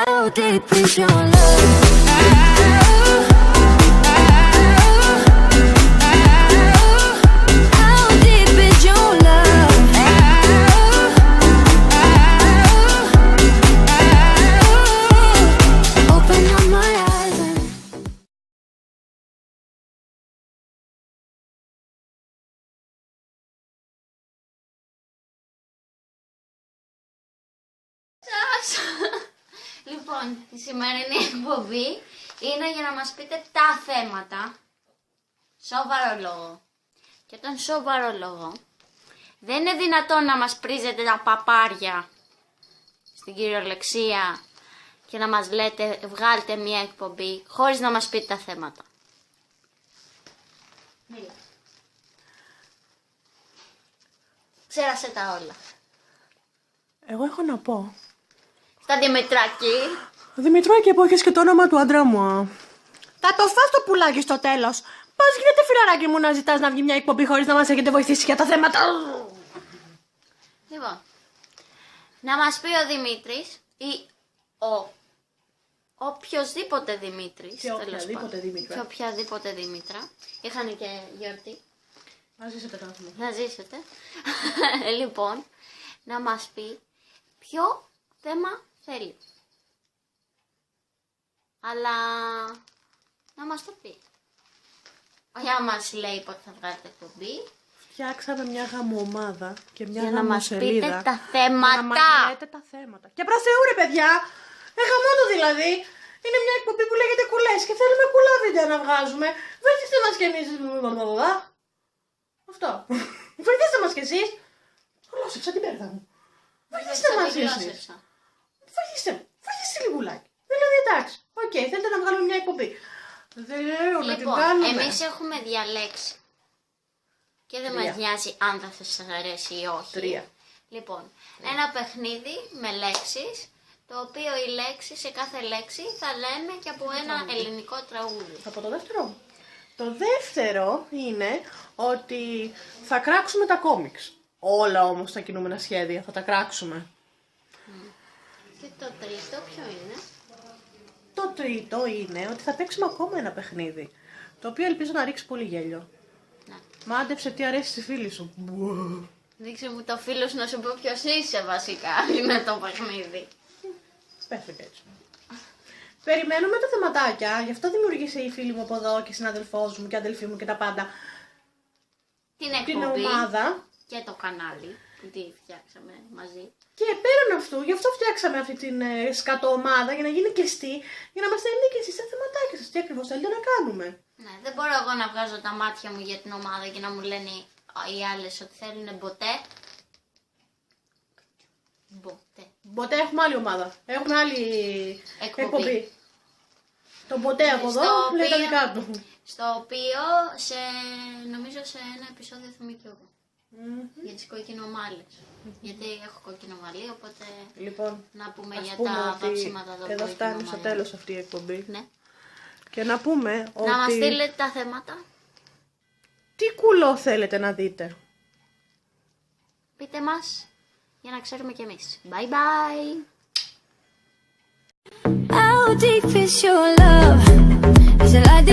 How deep is your love? How deep is your love? Open up my eyes and Λοιπόν, η σημερινή εκπομπή είναι για να μας πείτε τα θέματα. Σοβαρό λόγο. Και τον σοβαρό λόγο δεν είναι δυνατόν να μας πρίζετε τα παπάρια στην κυριολεξία και να μας λέτε βγάλτε μια εκπομπή χωρίς να μας πείτε τα θέματα. Μίλα. Ξέρασε τα όλα. Εγώ έχω να πω. Στα Δημητράκη. Δημητράκη, που έχεις και το όνομα του άντρα μου. Θα το φας το πουλάκι στο τέλος. Πώς γίνεται, φιλαράκι μου, να ζητάς να βγει μια εκπομπή χωρίς να μας έχετε βοηθήσει για τα θέματα? Λοιπόν, να μας πει ο Δημήτρης ή ο οποιοσδήποτε Δημήτρης, Και οποιαδήποτε Δήμητρα. και οποιαδήποτε Δήμητρα, είχαν και γιορτή, Να ζήσετε το άνθρωπο. να ζήσετε, λοιπόν, να μας πει ποιο θέμα θέλει. Αλλά να μας το πει. Όχι να μας λέει πότε θα βγάλετε εκπομπή. Φτιάξαμε μια γαμομάδα και μια Για να μας γαμοσελίδα. πείτε τα Για να μας θέματα. λέτε τα θέματα. Και προς Θεού, ρε παιδιά, γαμώτο δηλαδή. Είναι μια εκπομπή που λέγεται κουλές και θέλουμε κουλά βίντεο να βγάζουμε. Βοηθήστε μας κι εμείς. Αυτό. Βοηθήστε μας κι εσείς. Γλώσσεψα την πέρδα μου. Βοηθήστε μας εσείς. Γλώσσευσα. Βοηθήστε λιγουλάκι. Δηλαδή εντάξει, οκ, θέλετε να βγάλουμε μια εκπομπή. Δεν λέω να την Λοιπόν, κάνουμε. εμείς έχουμε διαλέξει και δεν μας νοιάζει αν θα σας αρέσει ή όχι. 3. Λοιπόν, ένα παιχνίδι με λέξεις, το οποίο οι λέξεις, σε κάθε λέξη θα λέμε και από ένα ελληνικό τραγούδι. Από το δεύτερο. Το δεύτερο είναι ότι θα κράξουμε τα κόμιξ. Όλα όμως τα κινούμενα σχέδια θα τα κράξουμε. Και το τρίτο ποιο είναι? Το τρίτο είναι ότι θα παίξουμε ακόμα ένα παιχνίδι. Το οποίο ελπίζω να ρίξει πολύ γέλιο. Να. Μάντεψε τι αρέσει στη φίλη σου. Δείξε μου το φίλο σου να σου πω ποιος είσαι βασικά, είναι το παιχνίδι. Πες το και έτσι. Περιμένουμε τα θεματάκια, γι' αυτό δημιούργησε η φίλη μου από εδώ και συναδελφός μου και αδελφή μου και τα πάντα. Την Την εκπομπή ομάδα. και το κανάλι που τη φτιάξαμε μαζί. Και πέραν αυτού, γι' αυτό φτιάξαμε αυτή την σκατοομάδα για να γίνει κλειστή, για να μας στέλνει και εσείς τα θεματάκια σας. Τι ακριβώς θέλετε να κάνουμε. Ναι, δεν μπορώ εγώ να βγάζω τα μάτια μου για την ομάδα και να μου λένε οι άλλες ότι θέλουν μποτέ. Μποτέ. Ποτέ έχουμε άλλη ομάδα. Έχουμε άλλη Εκπομπή. Το ποτέ από εδώ λέει τα δικά του. Στο οποίο νομίζω σε ένα επεισόδιο θα είμαι και εγώ. Για τις κοκκινομάλες. Γιατί έχω κοκκινομαλή, οπότε Λοιπόν, να πούμε ας για πούμε τα ότι βάψιματα εδώ. εδώ φτάνει στο κοκκινομάλες. τέλος αυτή η εκπομπή. Ναι. Και να πούμε ότι... Να μας στείλετε τα θέματα. Τι κουλό θέλετε να δείτε. Πείτε μας για να ξέρουμε κι εμείς. Bye bye. how deep is your love? Is it like